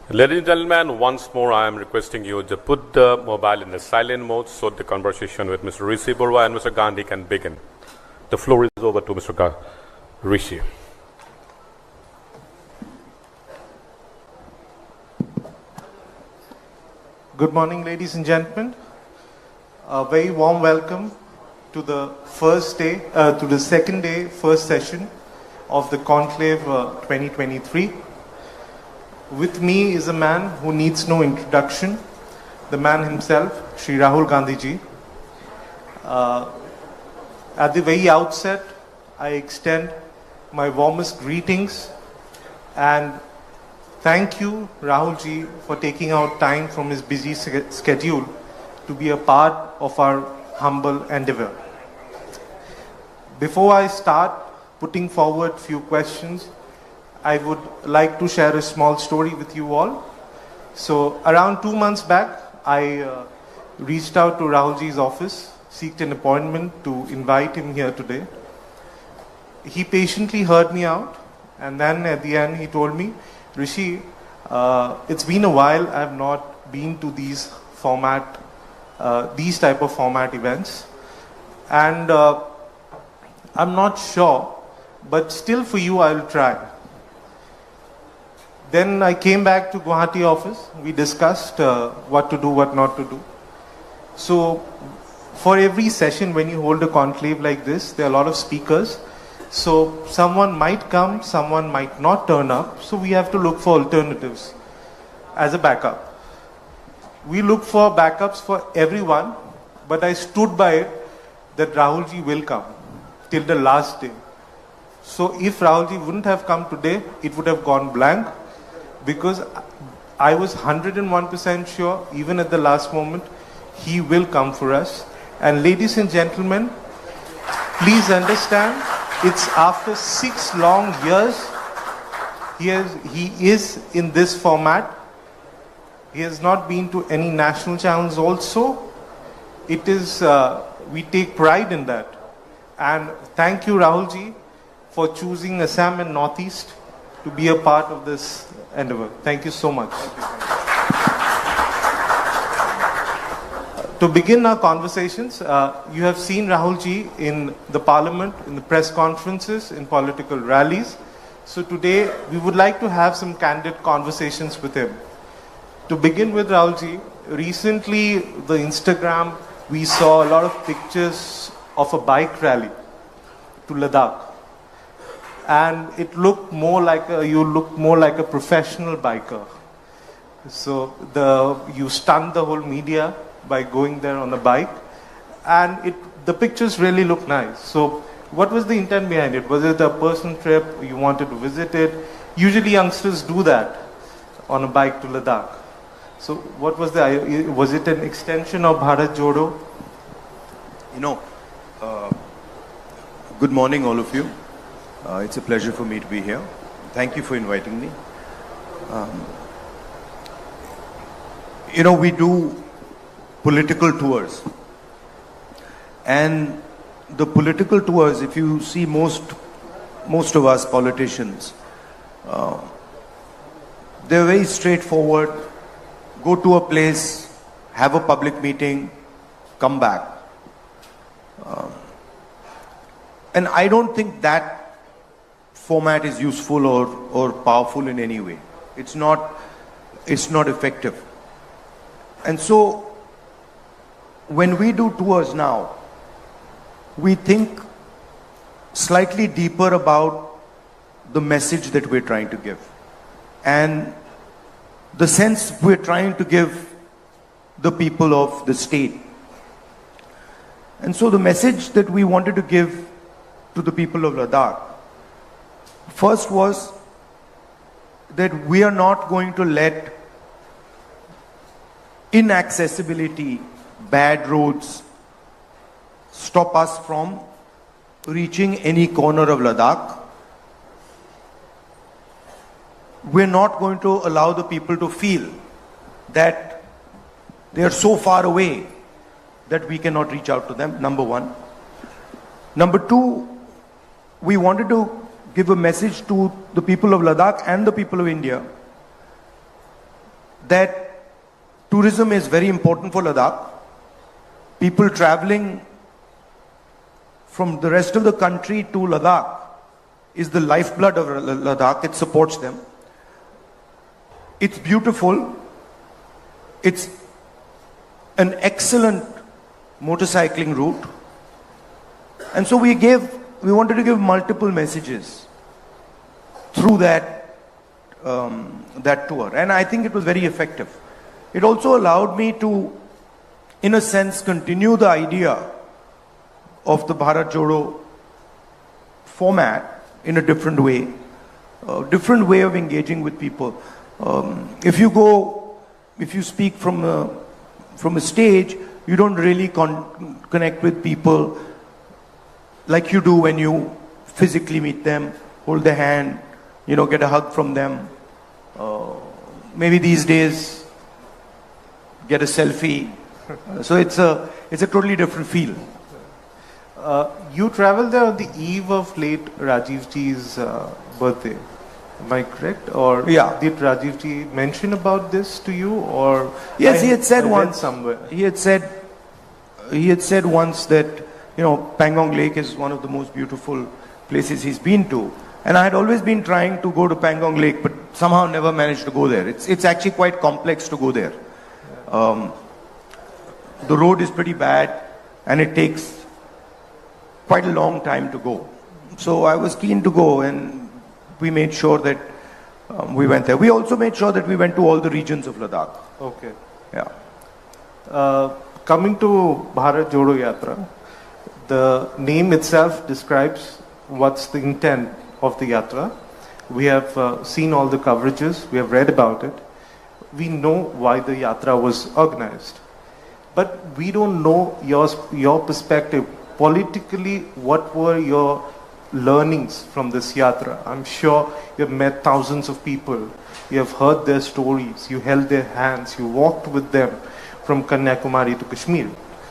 Ladies and gentlemen, once more I am requesting you to put the mobile in the silent mode so the conversation with Mr. Rishi Barua and Mr. Gandhi can begin. The floor is over to Mr. Rishi. Good morning, ladies and gentlemen. A very warm welcome to the second day, first session of the Conclave 2023. With me is a man who needs no introduction, the man himself, Shri Rahul Gandhi ji. At the very outset, I extend my warmest greetings and thank you, Rahul ji, for taking out time from his busy schedule to be a part of our humble endeavor. Before I start putting forward few questions, I would like to share a small story with you all. So around 2 months back, I reached out to Rahul ji's office, seeked an appointment to invite him here today. He patiently heard me out, and then at the end he told me, Rishi, it's been a while I have not been to these type of format events, and I'm not sure, but still for you I'll try. Then I came back to Guwahati office. We discussed what to do, what not to do. So for every session, when you hold a conclave like this, there are a lot of speakers. So someone might come, someone might not turn up. So we have to look for alternatives as a backup. We look for backups for everyone, but I stood by it that Rahul ji will come till the last day. So if Rahul ji wouldn't have come today, it would have gone blank, because I was 101% sure, even at the last moment, he will come for us. And ladies and gentlemen, please understand, it's after 6 long years, he is in this format. He has not been to any national channels also. It is, we take pride in that. And thank you, Rahul ji, for choosing Assam and Northeast to be a part of this endeavor. Thank you so much. To begin our conversations, you have seen Rahul ji in the parliament, in the press conferences, in political rallies. So today we would like to have some candid conversations with him. To begin with, Rahul ji, recently the Instagram, we saw a lot of pictures of a bike rally to Ladakh. And it looked more like you looked more like a professional biker. So you stunned the whole media by going there on a bike, and the pictures really look nice. So what was the intent behind it? Was it a personal trip? You wanted to visit it? Usually youngsters do that on a bike to Ladakh. So what was was it an extension of Bharat Jodo? Good morning, all of you. It's a pleasure for me to be here. Thank you for inviting me. We do political tours. And the political tours, if you see most of us politicians, they're very straightforward. Go to a place, have a public meeting, come back. And I don't think that format is useful or powerful in any way. It's not effective. And so when we do tours now, we think slightly deeper about the message that we're trying to give and the sense we're trying to give the people of the state. And so the message that we wanted to give to the people of Ladakh first was that we are not going to let inaccessibility, bad roads, stop us from reaching any corner of Ladakh. We're not going to allow the people to feel that they are so far away that we cannot reach out to them, number one. Number two, we wanted to give a message to the people of Ladakh and the people of India that tourism is very important for Ladakh. People traveling from the rest of the country to Ladakh is the lifeblood of Ladakh. It supports them. It's beautiful. It's an excellent motorcycling route. And so we wanted to give multiple messages through that tour. And I think it was very effective. It also allowed me to, in a sense, continue the idea of the Bharat Jodo format in a different way of engaging with people. If you speak from a stage, you don't really connect with people like you do when you physically meet them, hold their hand, get a hug from them. Maybe these days, get a selfie. So it's a totally different feel. You traveled there on the eve of late Rajiv Ji's birthday. Am I correct? Or yeah. Did Rajiv Ji mention about this to you? Or yes, he had said once. Somewhere. He had said once that Pangong Lake is one of the most beautiful places he's been to. And I had always been trying to go to Pangong Lake, but somehow never managed to go there. It's actually quite complex to go there. The road is pretty bad, and it takes quite a long time to go. So I was keen to go, and we made sure that we went there. We also made sure that we went to all the regions of Ladakh. Okay. Yeah. Coming to Bharat Jodo Yatra, the name itself describes what's the intent of the yatra. We have seen all the coverages, we have read about it. We know why the yatra was organized. But we don't know your perspective. Politically, what were your learnings from this yatra? I'm sure you have met thousands of people. You have heard their stories. You held their hands. You walked with them from Kanyakumari to Kashmir.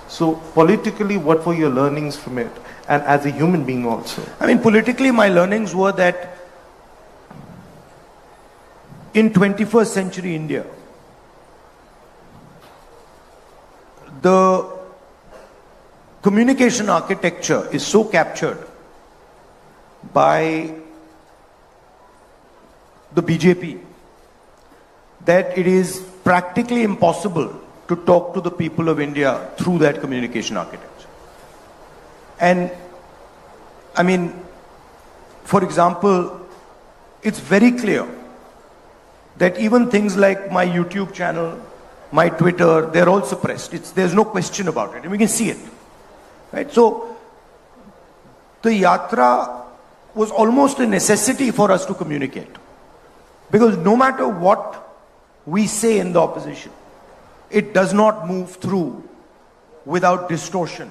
So politically, what were your learnings from it? And as a human being also? I mean, politically, my learnings were that in 21st century India, the communication architecture is so captured by the BJP that it is practically impossible to talk to the people of India through that communication architecture. And I mean, for example, it's very clear that even things like my YouTube channel, my Twitter, they're all suppressed. There's no question about it, and we can see it. Right? So the yatra was almost a necessity for us to communicate. Because no matter what we say in the opposition, it does not move through without distortion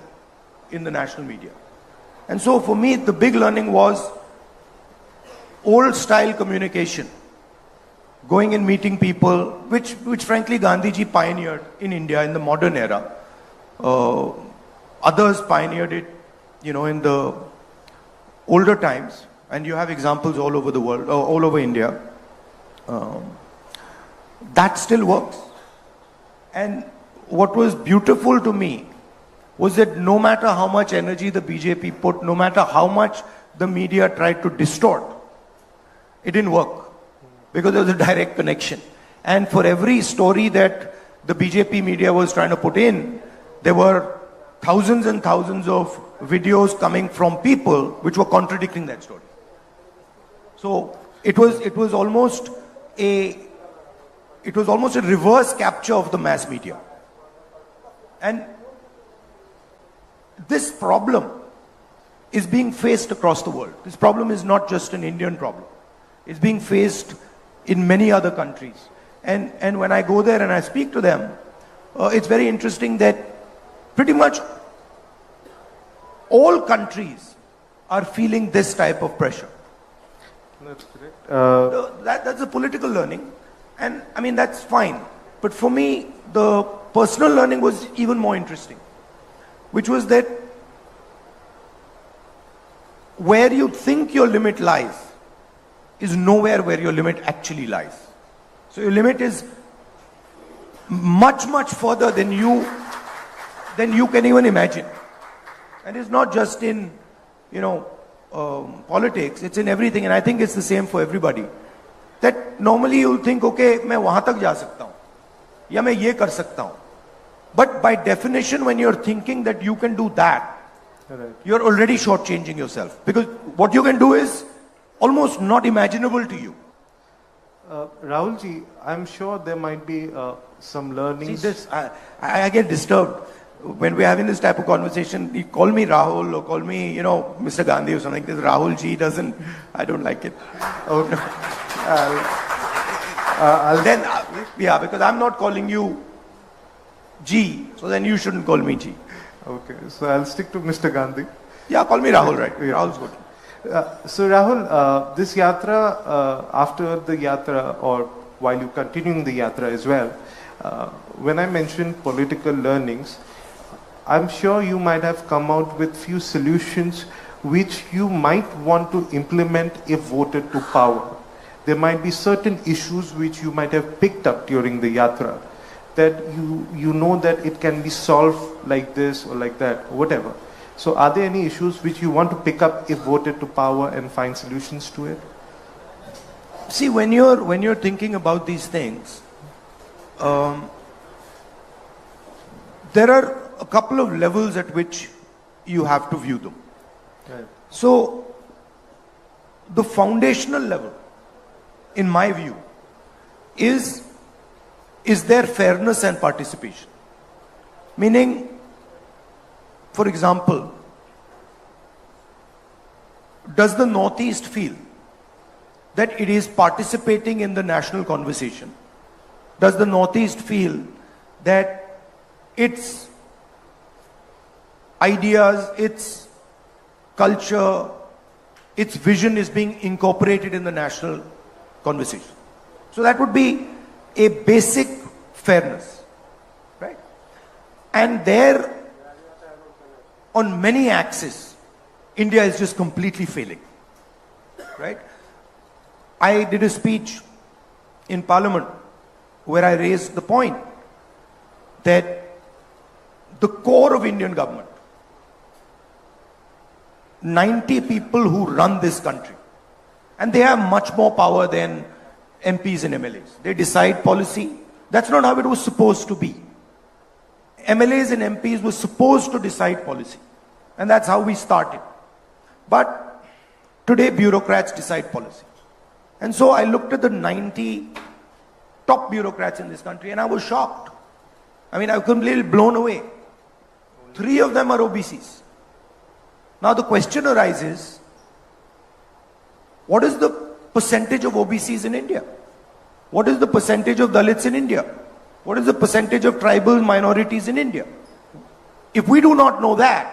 in the national media. And so for me, the big learning was old style communication. Going and meeting people, which frankly Gandhiji pioneered in India in the modern era. Others pioneered it, in the older times. And you have examples all over the world, all over India. That still works. And what was beautiful to me was that no matter how much energy the BJP put, no matter how much the media tried to distort, it didn't work. Because there was a direct connection. And for every story that the BJP media was trying to put in, there were thousands and thousands of videos coming from people which were contradicting that story. So it was almost a reverse capture of the mass media. And this problem is being faced across the world. This problem is not just an Indian problem. It's being faced in many other countries. And when I go there and I speak to them, it's very interesting that pretty much all countries are feeling this type of pressure. That's correct. That's a political learning. And I mean, that's fine. But for me, the personal learning was even more interesting, which was that where you think your limit lies is nowhere where your limit actually lies. So your limit is much, much further than you can even imagine. And it's not just in, politics, it's in everything. And I think it's the same for everybody. That normally you'll think, okay, मैं वहां तक जा सकता हूं, या मैं ये कर सकता हूं. But by definition, when you're thinking that you can do that, Right. you're already shortchanging yourself. Because what you can do is almost not imaginable to you. Rahulji, I'm sure there might be some See learnings. this, I get disturbed when we're having this type of conversation. You call me Rahul or call me, Mr. Gandhi or something. This Rahul ji doesn't, I don't like it. Oh, no. Because I'm not calling you G, so then you shouldn't call me G. Okay, so I'll stick to Mr. Gandhi. Yeah, call me Rahul, right? Yeah. Rahul's good. So Rahul, this yatra, after the yatra or while you continuing the yatra as well, when I mentioned political learnings, I'm sure you might have come out with few solutions which you might want to implement if voted to power. There might be certain issues which you might have picked up during the yatra that you know that it can be solved like this or like that, or whatever. So are there any issues which you want to pick up if voted to power and find solutions to it? See, when you're thinking about these things, there are a couple of levels at which you have to view them. Right. So, the foundational level, in my view, is there fairness and participation? Meaning, for example, does the Northeast feel that it is participating in the national conversation? Does the Northeast feel that its ideas, its culture, its vision is being incorporated in the national conversation? So that would be a basic fairness, right? And there, on many axes, India is just completely failing, right? I did a speech in Parliament where I raised the point that the core of Indian government, 90 people who run this country, and they have much more power than MPs and MLAs. They decide policy. That's not how it was supposed to be. MLAs and MPs were supposed to decide policy. And that's how we started. But today bureaucrats decide policy. And so I looked at the 90 top bureaucrats in this country and I was shocked. I mean, I was completely blown away. 3 of them are OBCs. Now the question arises, what is the percentage of OBCs in India? What is the percentage of Dalits in India? What is the percentage of tribal minorities in India? If we do not know that,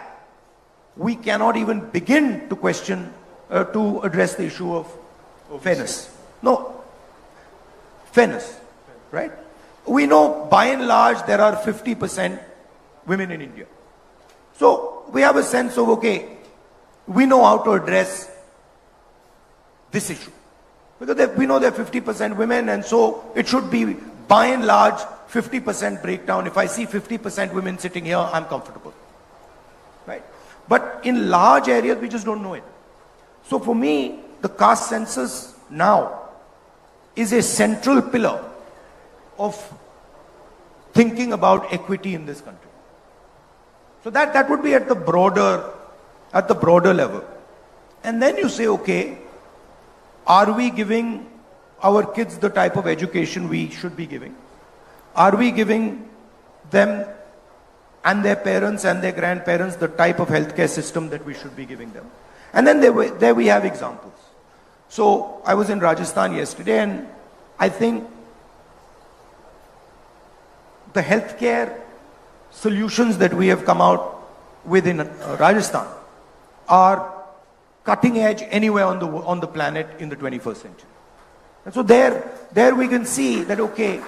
we cannot even begin to question, to address the issue of fairness. No, fairness, right? We know by and large there are 50% women in India. So we have a sense of, okay, we know how to address this issue. Because we know there are 50% women, and so it should be by and large 50% breakdown. If I see 50% women sitting here, I'm comfortable. Right? But in large areas, we just don't know it. So for me, the caste census now is a central pillar of thinking about equity in this country. So that would be at the broader level. And then you say, okay, are we giving our kids the type of education we should be giving? Are we giving them and their parents and their grandparents the type of healthcare system that we should be giving them? And then there we have examples. So I was in Rajasthan yesterday, and I think the healthcare solutions that we have come out with in Rajasthan are cutting edge anywhere on the planet in the 21st century. And so there we can see that, okay,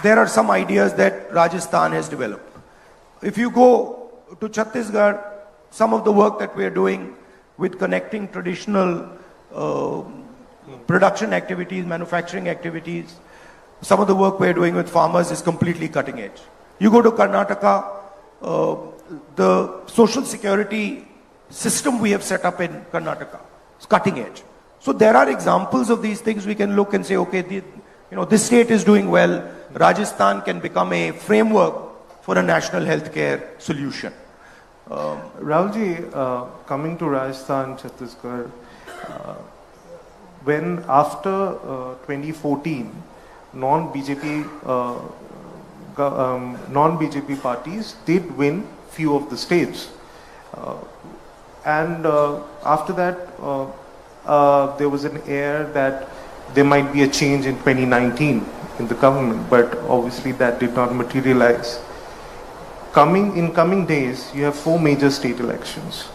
there are some ideas that Rajasthan has developed. If you go to Chhattisgarh, some of the work that we are doing with connecting traditional production activities, manufacturing activities, some of the work we're doing with farmers is completely cutting edge. You go to Karnataka, the social security system we have set up in Karnataka is cutting edge. So there are examples of these things we can look and say, okay, this state is doing well. Rajasthan can become a framework for a national healthcare solution. Rahulji, coming to Rajasthan, Chhattisgarh, when after 2014, non-BJP parties did win few of the states, and after that there was an air that there might be a change in 2019 in the government, but obviously that did not materialize. In coming days, you have 4 major state elections.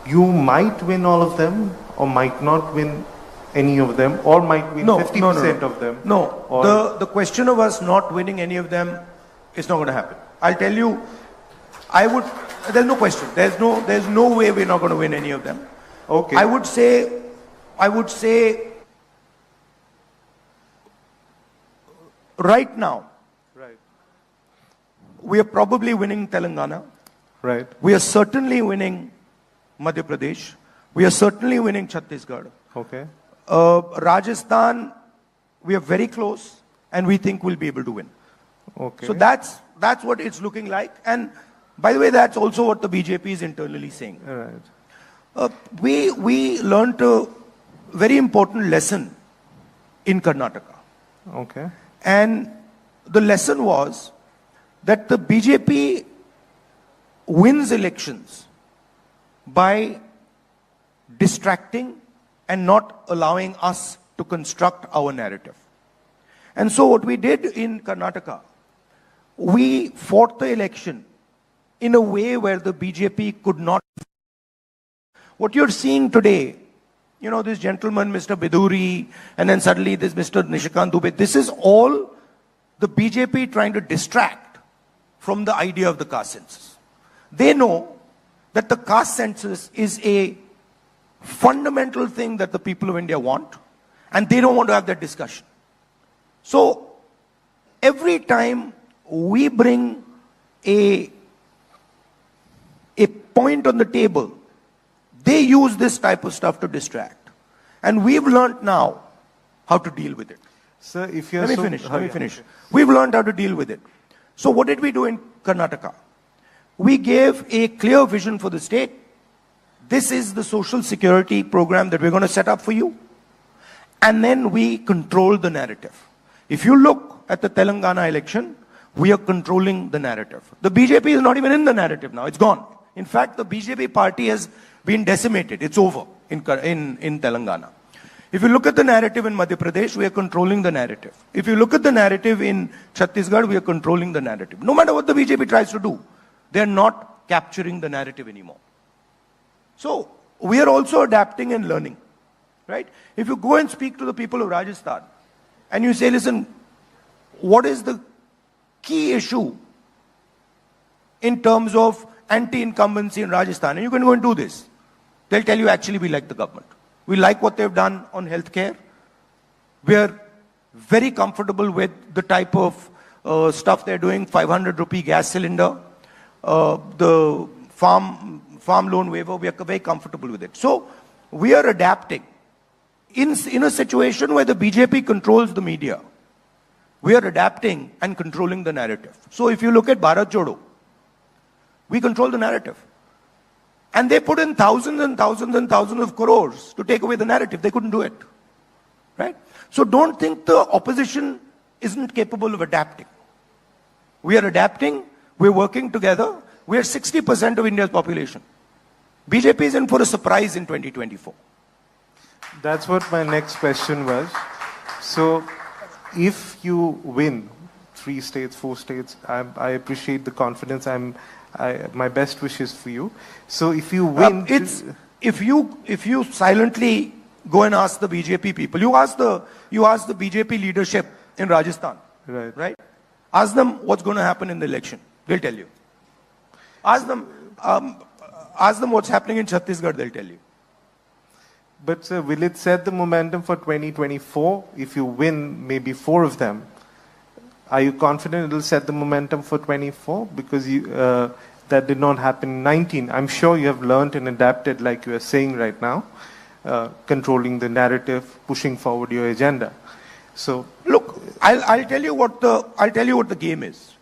You might win all of them, or might not win any of them, or might win 50% of them. No, the question of us not winning any of them is not going to happen. I'll tell you, there's no question. There's no way we're not going to win any of them. Okay. I would say right now, we are probably winning Telangana. Right. We are certainly winning Madhya Pradesh. We are certainly winning Chhattisgarh. Okay. Rajasthan, we are very close, and we think we'll be able to win. Okay. So that's what it's looking like. And by the way, that's also what the BJP is internally saying. Right. We learned a very important lesson in Karnataka. Okay. And the lesson was that the BJP wins elections by distracting and not allowing us to construct our narrative. And so what we did in Karnataka, we fought the election in a way where the BJP could not. What you're seeing today, this gentleman, Mr. Biduri, and then suddenly this Mr. Nishikant Dubey, this is all the BJP trying to distract from the idea of the caste census. They know that the caste census is a fundamental thing that the people of India want, and they don't want to have that discussion. So every time we bring a point on the table, they use this type of stuff to distract. And we've learned now how to deal with it. Sir, if you're Let me finish. We've learned how to deal with it. So what did we do in Karnataka? We gave a clear vision for the state. This is the social security program that we're going to set up for you. And then we controlled the narrative. If you look at the Telangana election, we are controlling the narrative. The BJP is not even in the narrative now. It's gone. In fact, the BJP party has been decimated. It's over in Telangana. If you look at the narrative in Madhya Pradesh, we are controlling the narrative. If you look at the narrative in Chhattisgarh, we are controlling the narrative. No matter what the BJP tries to do, they are not capturing the narrative anymore. So we are also adapting and learning, right? If you go and speak to the people of Rajasthan and you say, listen, what is the key issue in terms of anti-incumbency in Rajasthan? And you can go and do this. They'll tell you, actually, we like the government. We like what they've done on healthcare. We are very comfortable with the type of stuff they're doing, 500 rupee gas cylinder, the farm loan waiver, we are very comfortable with it. So we are adapting. In a situation where the BJP controls the media, we are adapting and controlling the narrative. So if you look at Bharat Jodo, we control the narrative. And they put in thousands and thousands and thousands of crores to take away the narrative. They couldn't do it. Right? So don't think the opposition isn't capable of adapting. We are adapting. We're working together. We are 60% of India's population. BJP is in for a surprise in 2024. That's what my next question was. So if you win 3 states, 4 states, I appreciate the confidence. My best wishes for you. So if you win, if you silently go and ask the BJP people, you ask the BJP leadership in Rajasthan, right? Ask them what's going to happen in the election. They'll tell you. Ask them what's happening in Chhattisgarh. They'll tell you. But sir, will it set the momentum for 2024? If you win maybe 4 of them, are you confident it will set the momentum for 24? Because that did not happen in 19. I'm sure you have learned and adapted, like you are saying right now, controlling the narrative, pushing forward your agenda. So look, I'll tell you what the game is.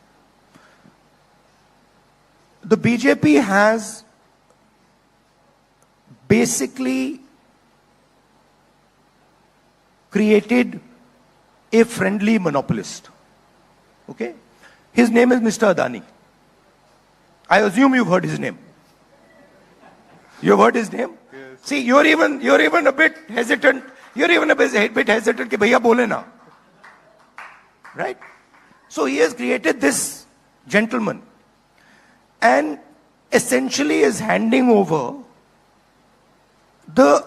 The BJP has basically created a friendly monopolist. Okay? His name is Mr. Adani. I assume you've heard his name. You've heard his name? Yes. See, you're even a bit hesitant. You're even a bit hesitant कि भैया बोले ना. Right? So he has created this gentleman and essentially is handing over the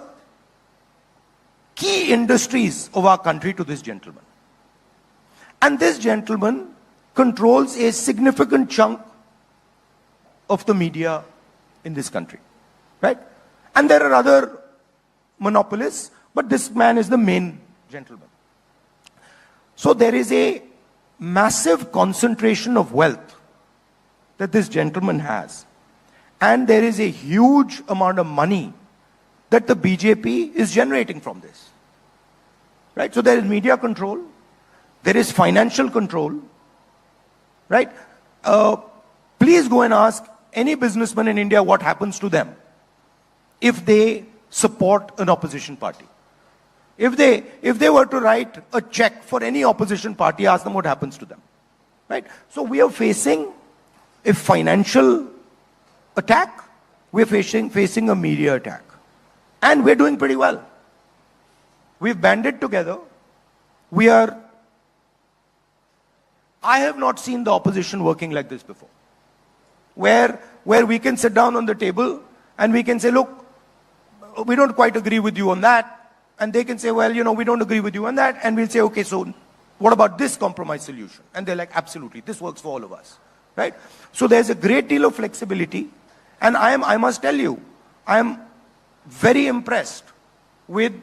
key industries of our country to this gentleman. And this gentleman controls a significant chunk of the media in this country. Right? And there are other monopolists, but this man is the main gentleman. So there is a massive concentration of wealth that this gentleman has. And there is a huge amount of money that the BJP is generating from this. Right? So there is media control. There is financial control. Right? Please go and ask any businessman in India what happens to them if they support an opposition party. If they were to write a check for any opposition party, ask them what happens to them. Right? So we are facing a financial attack. We're facing a media attack. And we're doing pretty well. We've banded together. I have not seen the opposition working like this before. Where we can sit down on the table and we can say, look, we don't quite agree with you on that. And they can say, well, we don't agree with you on that. And we'll say, okay, so what about this compromise solution? And they're like, absolutely, this works for all of us. Right? So there's a great deal of flexibility. And I must tell you, I am very impressed with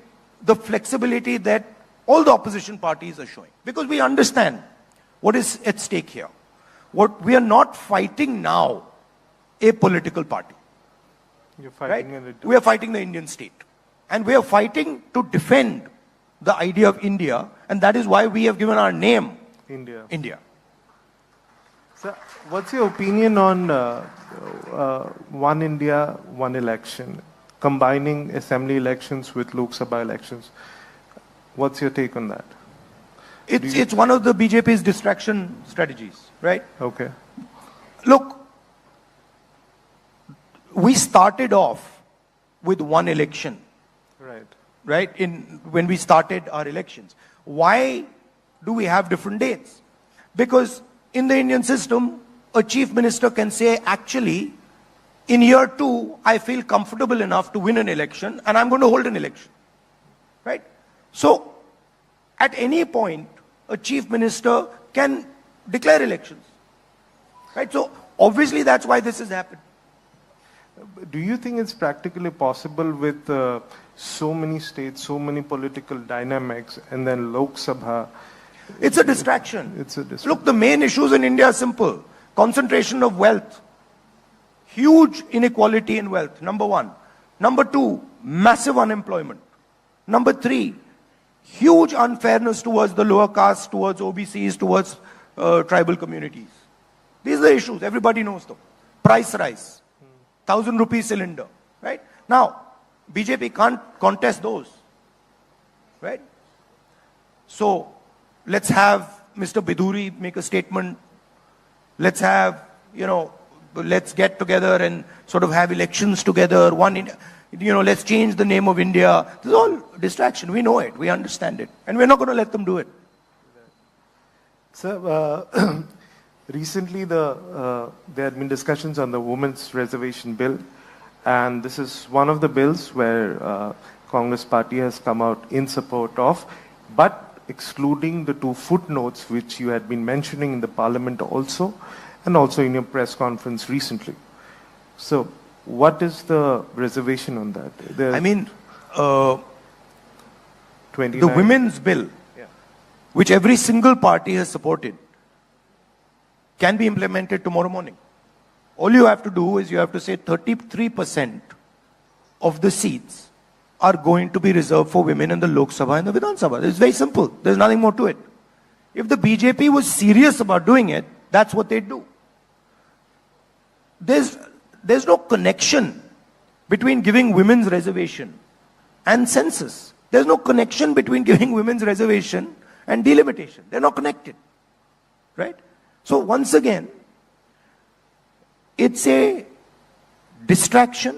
the flexibility that all the opposition parties are showing. Because we understand what is at stake here. We are not fighting now a political party. You're fighting right? We are fighting the Indian state. And we are fighting to defend the idea of India. And that is why we have given our name, India. So, what's your opinion on one India, one election, combining assembly elections with Lok Sabha elections? What's your take on that? It's one of the BJP's distraction strategies, right? Okay. Look, we started off with one election. Right? When we started our elections. Why do we have different dates? Because in the Indian system, a chief minister can say, actually, in year 2, I feel comfortable enough to win an election and I'm going to hold an election. Right? So, at any point, a chief minister can declare elections. Right? So, obviously that's why this has happened. Do you think it's practically possible with so many states, so many political dynamics, and then Lok Sabha? It's a distraction. It's a distraction. Look, the main issues in India are simple. Concentration of wealth. Huge inequality in wealth, number 1. Number 2, massive unemployment. Number 3, huge unfairness towards the lower caste, towards OBCs, towards tribal communities. These are the issues. Everybody knows them. Price rise. 1,000 rupee cylinder, right? Now, BJP can't contest those, right? So, let's have Mr. Biduri make a statement. Let's have, let's get together and sort of have elections together. Let's change the name of India. This is all distraction. We know it. We understand it. And we're not going to let them do it. Sir, recently, there had been discussions on the Women's Reservation Bill, and this is one of the bills where Congress Party has come out in support of, but excluding the 2 footnotes which you had been mentioning in the Parliament also, and also in your press conference recently. So, what is the reservation on that? the 29. women's bill, which every single party has supported, can be implemented tomorrow morning. All you have to do is you have to say 33% of the seats are going to be reserved for women in the Lok Sabha and the Vidhan Sabha. It's very simple. There's nothing more to it. If the BJP was serious about doing it, that's what they'd do. There's no connection between giving women's reservation and census. There's no connection between giving women's reservation and delimitation. They're not connected. Right? So once again, it's a distraction.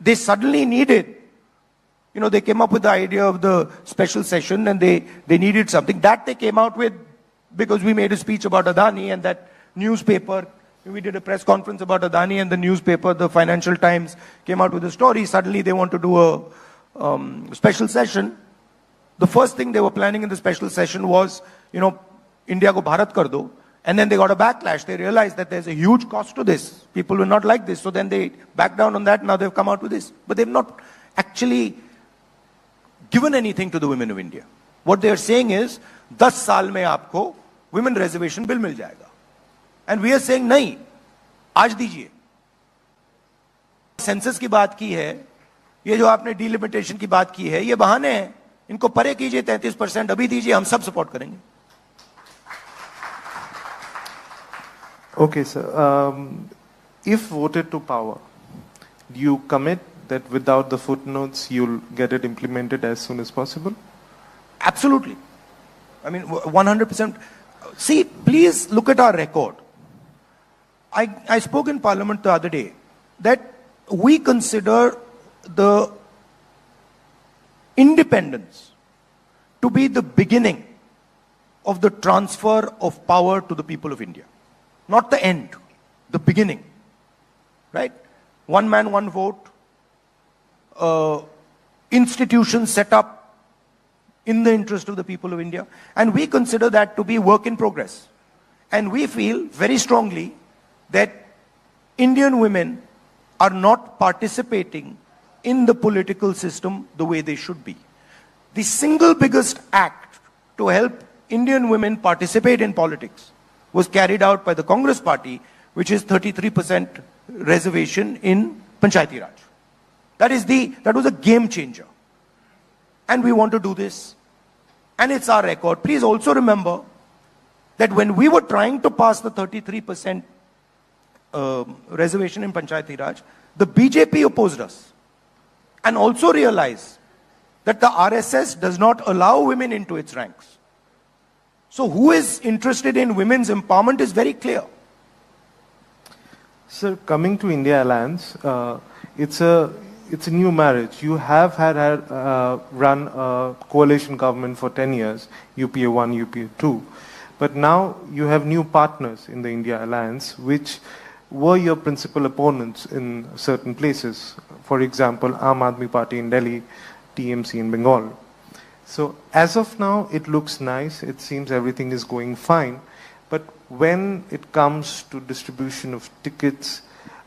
They suddenly needed, they came up with the idea of the special session and they needed something. That they came out with because we made a speech about Adani and that newspaper, we did a press conference about Adani and the newspaper, the Financial Times, came out with a story. Suddenly they want to do a special session. The first thing they were planning in the special session was, India ko Bharat kar do. And then they got a backlash. They realized that there's a huge cost to this. People will not like this. So then they backed down on that. Now they've come out with this. But they've not actually given anything to the women of India. What they're saying is, 10 saal mein aapko women reservation bill mil jayega. And we are saying, nahi, aaj dijiye. Census की बात की है, ये जो आपने delimitation की बात की है, ये बहाने हैं. इनको परे कीजिए 33%, अभी दीजिए, हम सब support करेंगे. Okay, sir. If voted to power, do you commit that without the footnotes, you'll get it implemented as soon as possible? Absolutely. I mean, 100%. See, please look at our record. I spoke in Parliament the other day that we consider the independence to be the beginning of the transfer of power to the people of India. Not the end, the beginning. Right? One man, one vote. Institutions set up in the interest of the people of India. And we consider that to be work in progress. And we feel very strongly that Indian women are not participating in the political system the way they should be. The single biggest act to help Indian women participate in politics was carried out by the Congress party, which is 33% reservation in Panchayati Raj. That was a game changer. And we want to do this. And it's our record. Please also remember that when we were trying to pass the 33% reservation in Panchayati Raj, the BJP opposed us. And also realize that the RSS does not allow women into its ranks. So who is interested in women's empowerment is very clear. Sir, coming to India Alliance, it's a new marriage. You have run a coalition government for 10 years, UPA 1, UPA 2. But now you have new partners in the India Alliance, which were your principal opponents in certain places. For example, Aam Aadmi Party in Delhi, TMC in Bengal. So as of now, it looks nice. It seems everything is going fine. But when it comes to distribution of tickets,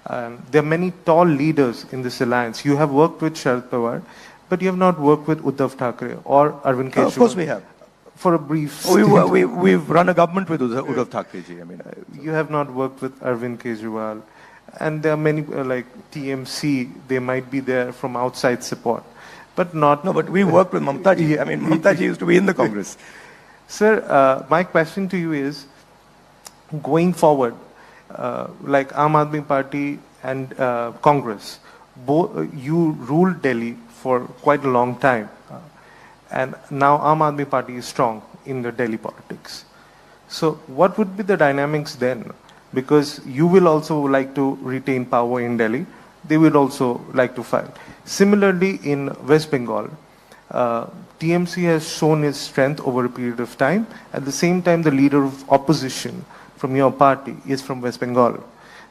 there are many tall leaders in this alliance. You have worked with Sharad Pawar, but you have not worked with Uddhav Thackeray or Arvind Kejriwal. Of course we have. For a brief we've run a government with Uddhav Thackeray ji. I mean, you have not worked with Arvind Kejriwal. And there are many, like TMC, they might be there from outside support. But not... No, but we worked with Mamta ji. I mean, Mamta ji used to be in the Congress. Sir, my question to you is, going forward, like Aam Aadmi Party and Congress, you ruled Delhi for quite a long time. And now Aam Aadmi Party is strong in the Delhi politics. So what would be the dynamics then? Because you will also like to retain power in Delhi. They will also like to fight. Similarly, in West Bengal, TMC has shown its strength over a period of time. At the same time, the leader of opposition from your party is from West Bengal.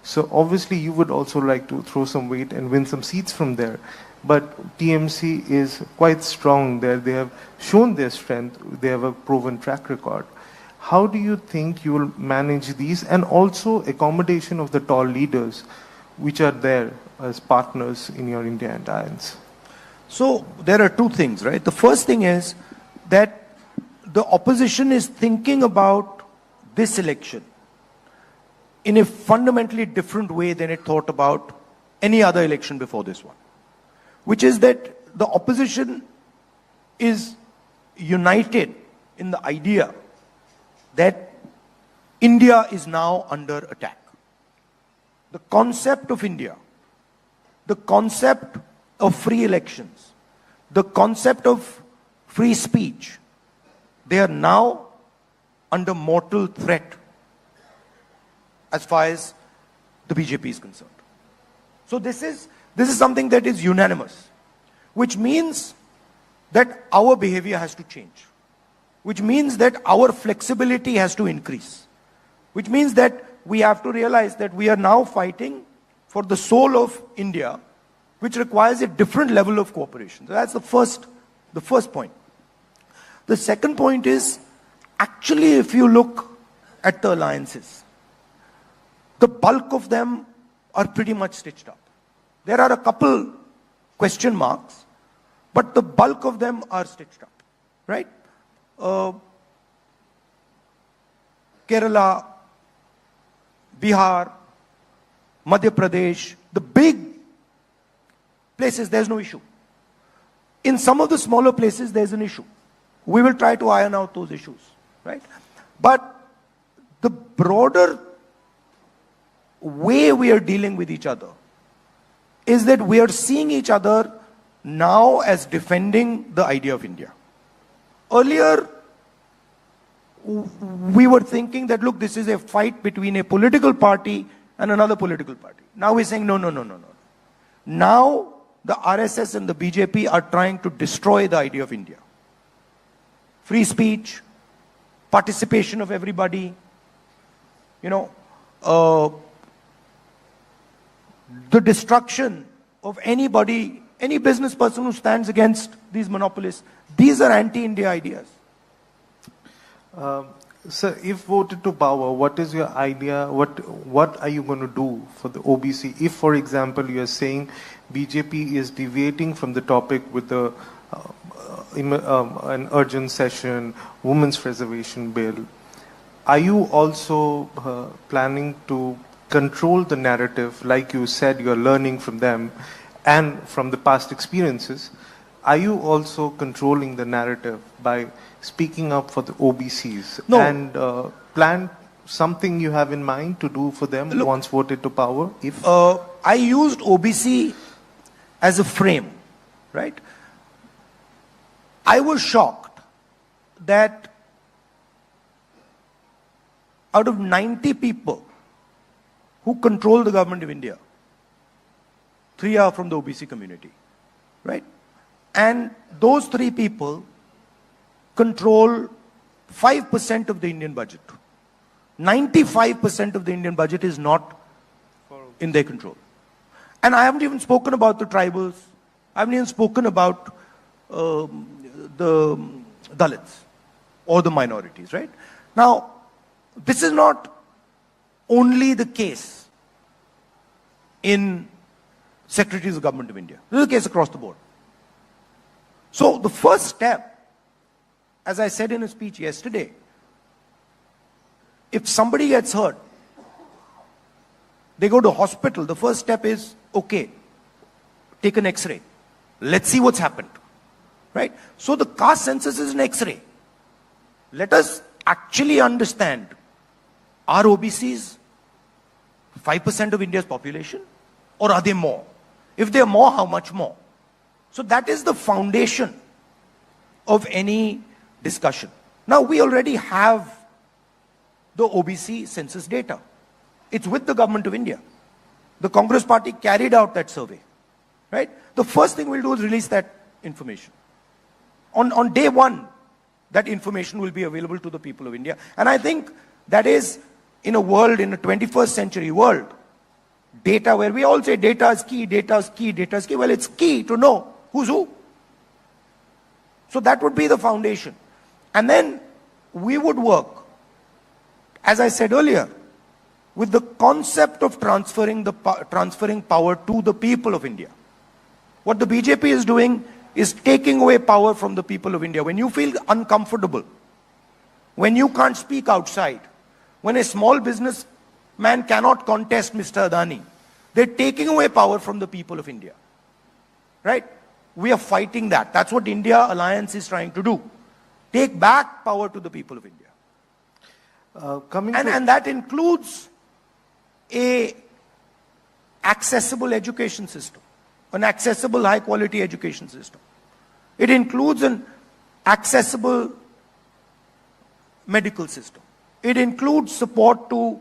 So obviously, you would also like to throw some weight and win some seats from there. But TMC is quite strong there. They have shown their strength. They have a proven track record. How do you think you will manage these, and also accommodation of the tall leaders which are there as partners in your India Alliance? So there are two things, right? The first thing is that the opposition is thinking about this election in a fundamentally different way than it thought about any other election before this one, which is that the opposition is united in the idea that India is now under attack. The concept of India, the concept of free elections, the concept of free speech, they are now under mortal threat as far as the BJP is concerned. So this is something that is unanimous, which means that our behavior has to change, which means that our flexibility has to increase, which means that we have to realize that we are now fighting for the soul of India, which requires a different level of cooperation. So that's the first point. The second point is, actually, if you look at the alliances, the bulk of them are pretty much stitched up. There are a couple question marks, but the bulk of them are stitched up, right? Kerala, Bihar, Madhya Pradesh, the big places, there's no issue. In some of the smaller places, there's an issue. We will try to iron out those issues, right? But the broader way we are dealing with each other is that we are seeing each other now as defending the idea of India. Earlier, we were thinking that, look, this is a fight between a political party and another political party. Now we're saying, no. Now, the RSS and the BJP are trying to destroy the idea of India. Free speech, participation of everybody, the destruction of anybody, any business person who stands against these monopolists. These are anti-India ideas. Sir, if voted to power, what is your idea? What are you going to do for the OBC? If, for example, you are saying BJP is deviating from the topic with the an urgent session, women's reservation bill, are you also planning to control the narrative, like you said, you're learning from them and from the past experiences? Are you also controlling the narrative by speaking up for the OBCs? No. And plan something you have in mind to do for them? Look, once voted to power? If I used OBC as a frame, right? I was shocked that out of 90 people who control the government of India, 3 are from the OBC community, right? And those 3 people control 5% of the Indian budget. 95% of the Indian budget is not in their control. And I haven't even spoken about the tribals. I haven't even spoken about the Dalits or the minorities, right? Now, this is not only the case in secretaries of government of India. This is the case across the board. So the first step, as I said in a speech yesterday, if somebody gets hurt, they go to hospital, the first step is, okay, take an X-ray. Let's see what's happened, right? So the caste census is an X-ray. Let us actually understand, are OBCs 5% of India's population, or are they more? If they are more, how much more? So that is the foundation of any discussion. Now, we already have the OBC census data. It's with the government of India. The Congress party carried out that survey, right? The first thing we'll do is release that information. On day one, that information will be available to the people of India. And I think that is, in a world, in a 21st century world, data where we all say data is key, data is key, data is key. Well, it's key to know who's who. So that would be the foundation. And then we would work, as I said earlier, with the concept of transferring power to the people of India. What the BJP is doing is taking away power from the people of India. When you feel uncomfortable, when you can't speak outside, when a small businessman cannot contest Mr. Adani, they're taking away power from the people of India. Right? We are fighting that. That's what India Alliance is trying to do. Take back power to the people of India. And that includes a accessible education system, an accessible high quality education system. It includes an accessible medical system. It includes support to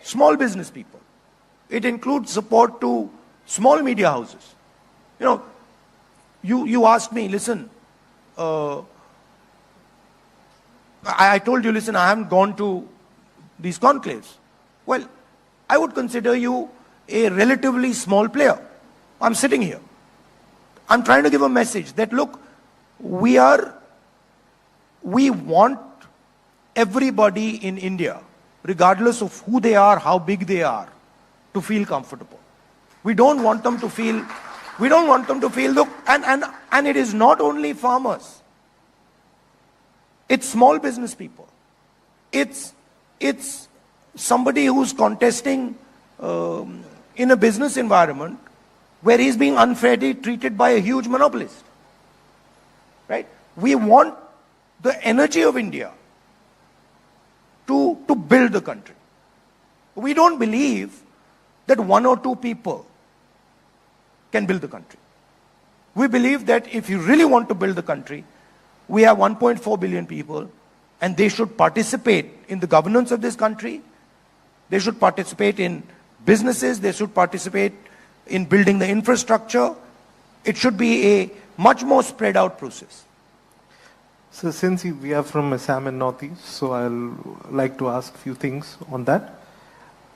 small business people. It includes support to small media houses. You know, you asked me, listen, I told you, listen, I haven't gone to these conclaves. Well, I would consider you a relatively small player. I'm sitting here. I'm trying to give a message that, look, we want everybody in India, regardless of who they are, how big they are, to feel comfortable. We don't want them to feel, look, and it is not only farmers. It's small business people. It's somebody who's contesting in a business environment where he's being unfairly treated by a huge monopolist. Right? We want the energy of India to build the country. We don't believe that one or two people can build the country. We believe that if you really want to build the country, we have 1.4 billion people, and they should participate in the governance of this country. They should participate in businesses. They should participate in building the infrastructure. It should be a much more spread out process. So since we are from Assam and Northeast, so I'll like to ask a few things on that.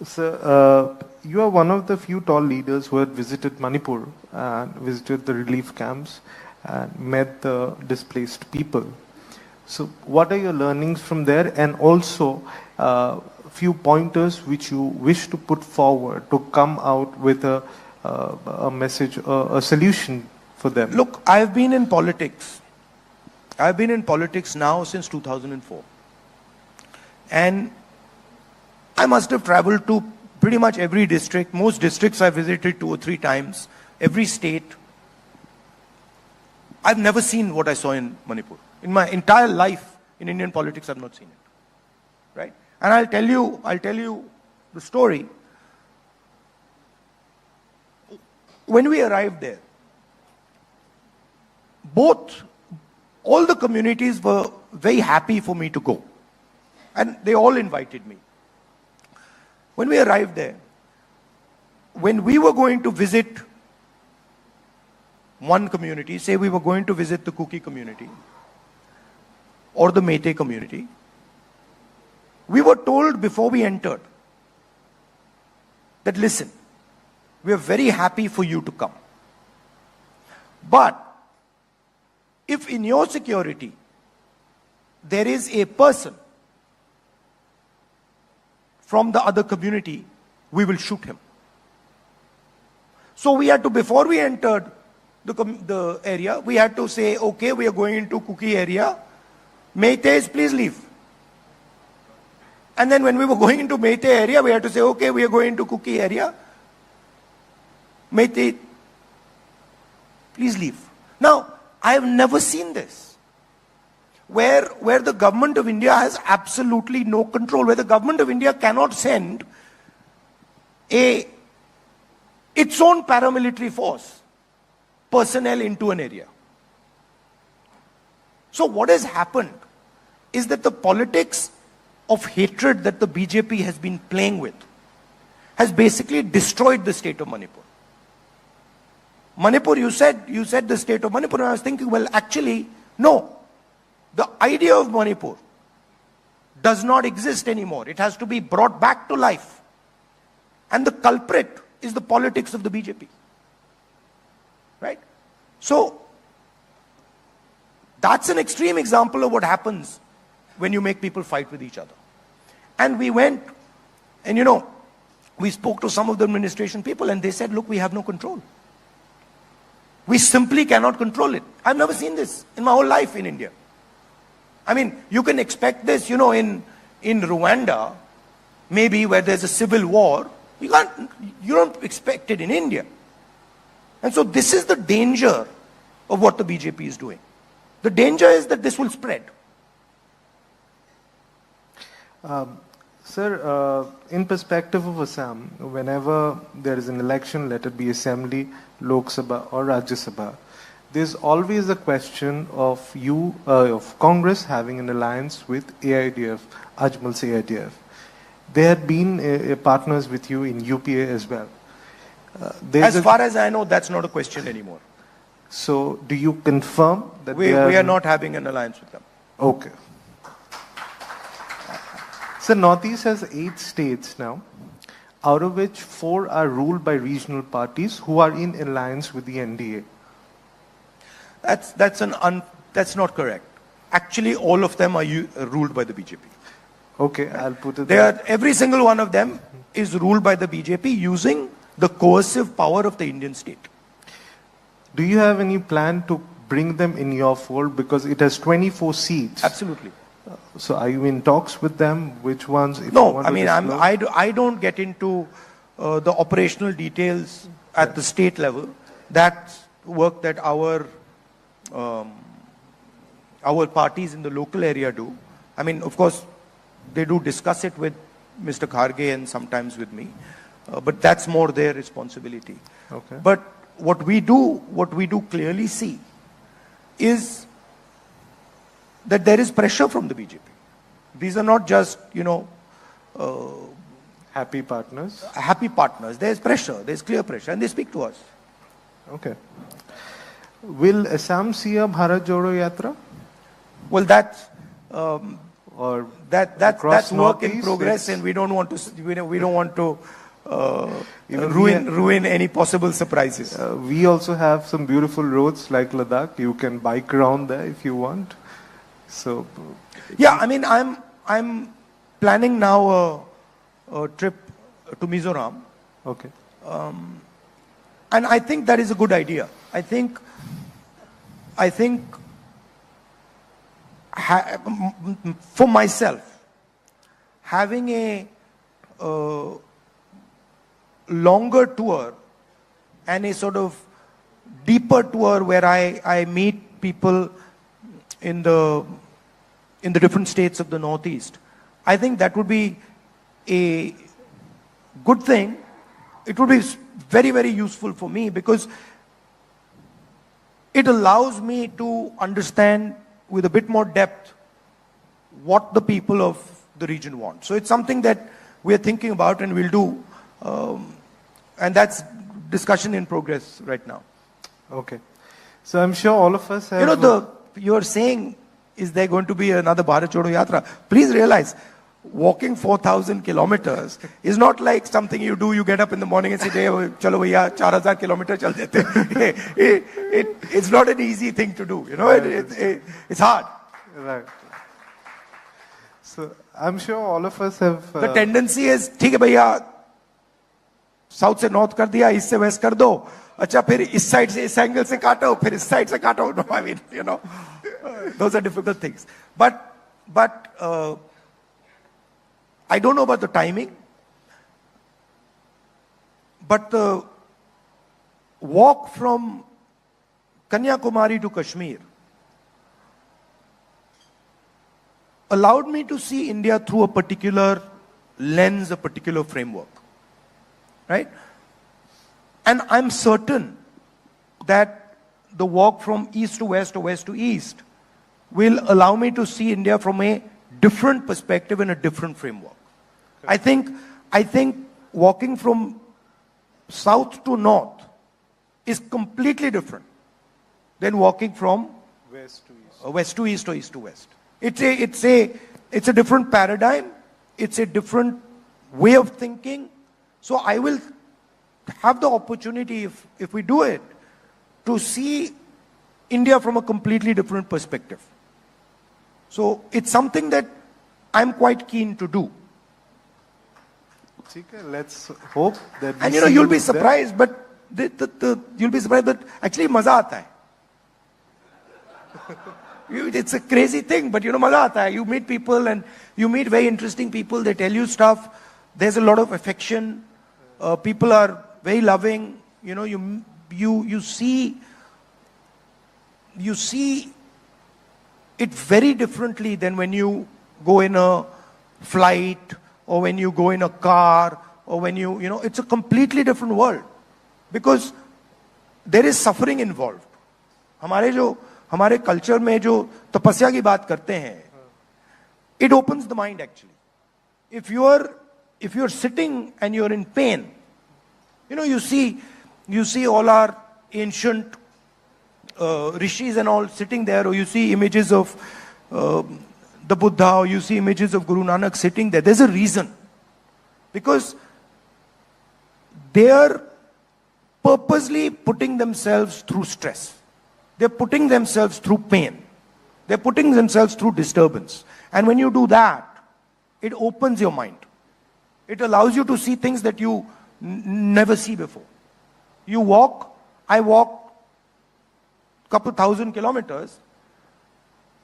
So you are one of the few tall leaders who had visited Manipur and visited the relief camps and met the displaced people. So what are your learnings from there, and also few pointers which you wish to put forward to come out with a message, a solution for them? Look, I've been in politics. I've been in politics now since 2004. And I must have traveled to pretty much every district. Most districts I visited 2 or 3 times. Every state. I've never seen what I saw in Manipur. In my entire life in Indian politics, I've not seen it. Right? And I'll tell you the story. When we arrived there, all the communities were very happy for me to go. And they all invited me. When we arrived there, when we were going to visit one community, say we were going to visit the Kuki community or the Meitei community, we were told before we entered that, listen, we are very happy for you to come. But if in your security there is a person from the other community, we will shoot him. So we had to, before we entered the area, we had to say, okay, we are going into Kuki area. Meiteis, please leave. And then when we were going into Meitei area, we had to say, okay, we are going into Kuki area. Meitei, please leave. Now, I have never seen this. Where the government of India has absolutely no control, where the government of India cannot send its own paramilitary force, personnel into an area. So what has happened is that the politics of hatred that the BJP has been playing with has basically destroyed the state of Manipur. Manipur, you said the state of Manipur, and I was thinking, well, actually, no. The idea of Manipur does not exist anymore. It has to be brought back to life. And the culprit is the politics of the BJP. Right? So, that's an extreme example of what happens when you make people fight with each other. And we went, and we spoke to some of the administration people, and they said, look, we have no control. We simply cannot control it. I've never seen this in my whole life in India. I mean, you can expect this, you know, in Rwanda, maybe where there's a civil war. You don't expect it in India. And so this is the danger of what the BJP is doing. The danger is that this will spread. Sir, in perspective of Assam, whenever there is an election, let it be Assembly, Lok Sabha or Rajya Sabha, there's always a question of of Congress having an alliance with AIDF, Ajmal's AIDF. They had been partners with you in UPA as well. As far as I know, that's not a question anymore. So, do you confirm that we are not having an alliance with them? Okay. So, Northeast has 8 states now, out of which 4 are ruled by regional parties who are in alliance with the NDA. That's not correct. Actually, all of them are ruled by the BJP. Okay, I'll put it there. Every single one of them is ruled by the BJP using the coercive power of the Indian state. Do you have any plan to bring them in your fold, because it has 24 seats? Absolutely. So are you in talks with them? Which ones? No, I mean, I don't get into the operational details at the state level. That's work that our parties in the local area do. I mean, of course, they do discuss it with Mr. Kharge and sometimes with me, but that's more their responsibility. Okay. But what we do clearly see is that there is pressure from the BJP. These are not just, happy partners. Happy partners. There's pressure. There's clear pressure, and they speak to us. Okay. Will Assam see a Bharat Jodo Yatra? Well, that's across work in Northeast, progress, and we don't want to ruin any possible surprises. We also have some beautiful roads like Ladakh. You can bike around there if you want. So, yeah, I mean, I'm planning now a trip to Mizoram. Okay. And I think that is a good idea. I think for myself, having a longer tour and a sort of deeper tour where I meet people in the different states of the Northeast, I think that would be a good thing. It would be very, very useful for me, because it allows me to understand with a bit more depth what the people of the region want. So it's something that we're thinking about and we'll do. And that's discussion in progress right now. Okay. So I'm sure all of us have... You're saying, is there going to be another Bharat Jodo Yatra? Please realize, walking 4,000 kilometers is not like something you do. You get up in the morning and say, chalo bhaiya, 4,000 kilometers chal dete. It's not an easy thing to do. It's hard. Right. So I'm sure all of us have... The tendency is, ठीक है भैया, south से north कर दिया, east से waste कर दो, अच्छा फिर इस साइड से इस एंगल से काटो, फिर इस साइड से काटो. No, I mean, those are difficult things. But I don't know about the timing, but the walk from Kanyakumari to Kashmir allowed me to see India through a particular lens, a particular framework. Right? And I'm certain that the walk from east to west or west to east will allow me to see India from a different perspective and a different framework. I think walking from south to north is completely different than walking from west to east or east to west. It's a different paradigm. It's a different way of thinking. So I will have the opportunity, if we do it, to see India from a completely different perspective. So it's something that I'm quite keen to do. Let's hope that. And you'll be surprised, but you'll be surprised that actually maza aata hai. It's a crazy thing, but maza aata hai. You meet people and you meet very interesting people. They tell you stuff. There's a lot of affection. People are very loving. You see it very differently than when you go in a flight or when you go in a car or when it's a completely different world because there is suffering involved. हमारे culture में जो तपस्या की बात करते हैं, it opens the mind actually. If you're sitting and you're in pain, you see all our ancient rishis and all sitting there, or you see images of the Buddha, or you see images of Guru Nanak sitting there. There's a reason. Because they are purposely putting themselves through stress. They're putting themselves through pain. They're putting themselves through disturbance. And when you do that, it opens your mind. It allows you to see things that you never see before. I walk couple thousand kilometers.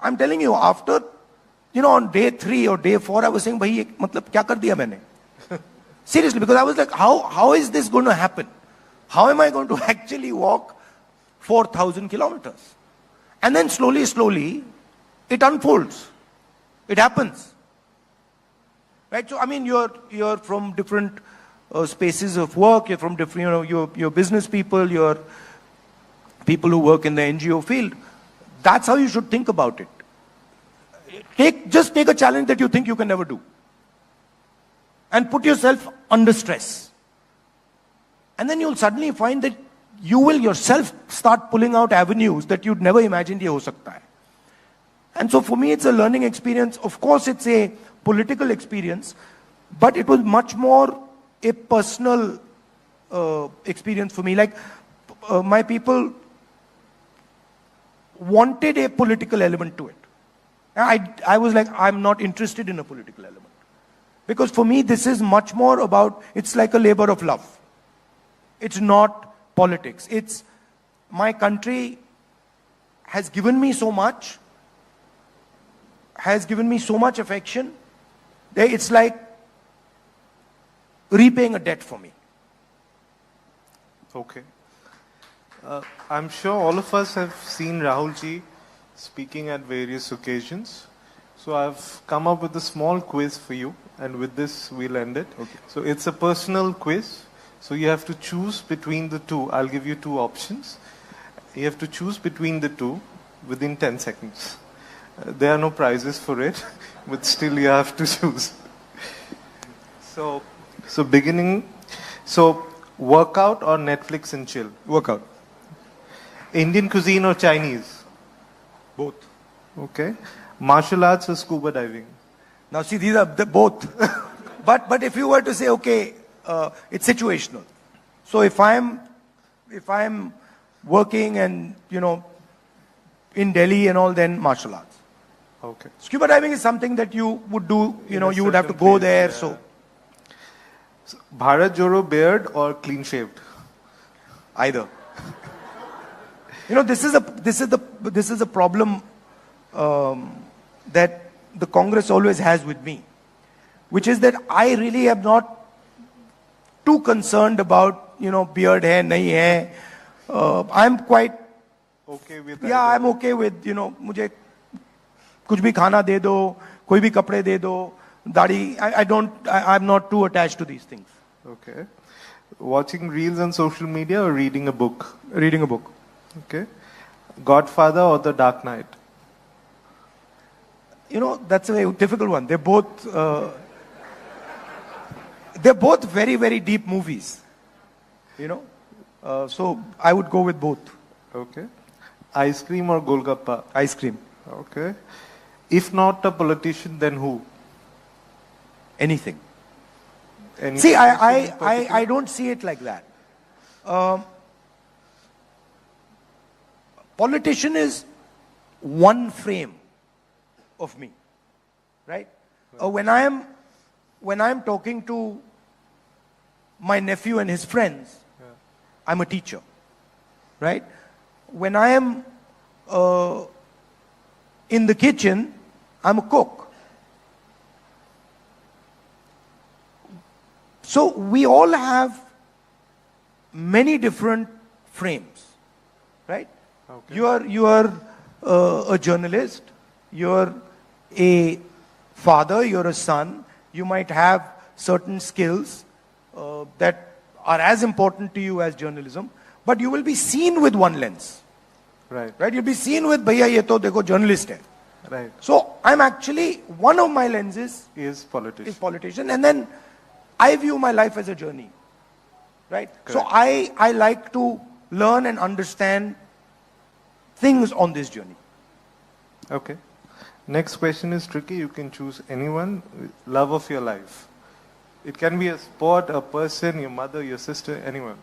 I'm telling you, after, on day 3 or day 4, I was saying, bhai, matlab kya kar diya maine? Seriously, because I was like, how is this going to happen? How am I going to actually walk 4,000 kilometers? And then slowly, it unfolds. It happens. Right? So, I mean, you're from different spaces of work, you're from different, you're business people, you're people who work in the NGO field. That's how you should think about it. Just take a challenge that you think you can never do. And put yourself under stress. And then you'll suddenly find that you will yourself start pulling out avenues that you'd never imagined ye ho sakta hai. And so for me, it's a learning experience. Of course, it's a political experience, but it was much more a personal experience for me. Like, my people wanted a political element to it. I was like, I'm not interested in a political element. Because for me, this is much more about, it's like a labor of love. It's not politics. It's, my country has given me so much, has given me so much affection, that it's like repaying a debt for me. Okay. I'm sure all of us have seen Rahulji speaking at various occasions. So I've come up with a small quiz for you, and with this we'll end it. Okay. So it's a personal quiz. So you have to choose between the two. I'll give you 2 options. You have to choose between the two within 10 seconds. There are no prizes for it, but still you have to choose. So beginning, workout or Netflix and chill? Workout. Indian cuisine or Chinese? Both. Okay. Martial arts or scuba diving? Now see, these are both. but if you were to say, okay, it's situational. So if I'm working and, in Delhi and all, then martial arts. Okay. Scuba diving is something that you would do, you would have to go there, so. Bharat Joro beard or clean shaved? Either. This is a problem that the Congress always has with me, which is that I really am not too concerned about, beard hai, nahi hai. I'm quite okay with that. Yeah, I'm okay with, mujhe kuch bhi khana de do, koi bhi kapde de do, dadi. I'm not too attached to these things. Okay. Watching reels on social media or reading a book? Reading a book. Okay. Godfather or The Dark Knight? That's a very difficult one. They're both very, very deep movies. So I would go with both. Okay. Ice cream or Golgappa? Ice cream. Okay. If not a politician, then who? Anything. Any See, I don't see it like that. Politician is one frame of me, right? When I'm talking to my nephew and his friends, I'm a teacher, right? When I am in the kitchen, I'm a cook. So we all have many different frames, right? Okay. You are a journalist, you're a father, you're a son, you might have certain skills that are as important to you as journalism, but you will be seen with one lens. Right. Right? You'll be seen with, bhaiya ye to dekho journalist hai. Right. So I'm actually, one of my lenses Is politician. is politician, and then I view my life as a journey. Right? So Correct. I like to learn and understand things on this journey. Okay. Next question is tricky. You can choose anyone. Love of your life. It can be a sport, a person, your mother, your sister, anyone.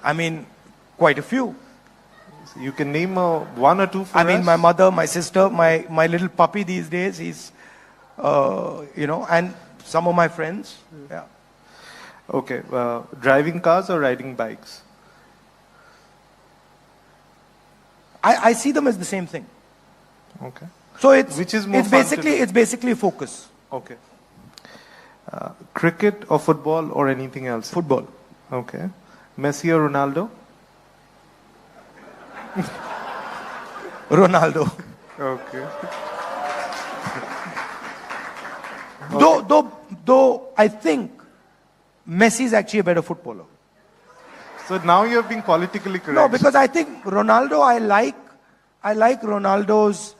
I mean, quite a few. So you can name one or two for I mean, us. my mother, my sister, my little puppy these days, he's, and some of my friends. Yeah. Okay. Driving cars or riding bikes? I see them as the same thing. Okay. So it's, Which is more it's fun to basically, do? it's basically focus. Okay. Cricket or football or anything else? Football. Okay. Messi or Ronaldo? Ronaldo. Okay. Though I think Messi is actually a better footballer. So now you're being politically correct. No, because I think Ronaldo, I like Ronaldo's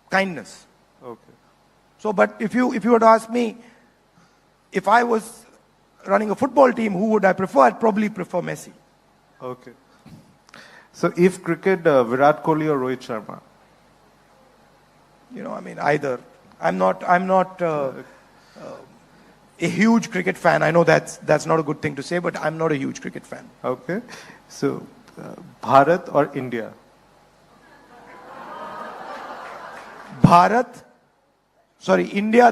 kindness. Okay. So, but if you were to ask me, if I was running a football team, who would I prefer? I'd probably prefer Messi. Okay. So if cricket, Virat Kohli or Rohit Sharma? You know, I mean, either. I'm not a huge cricket fan. I know that's not a good thing to say, but I'm not a huge cricket fan. Okay. So Bharat or India? India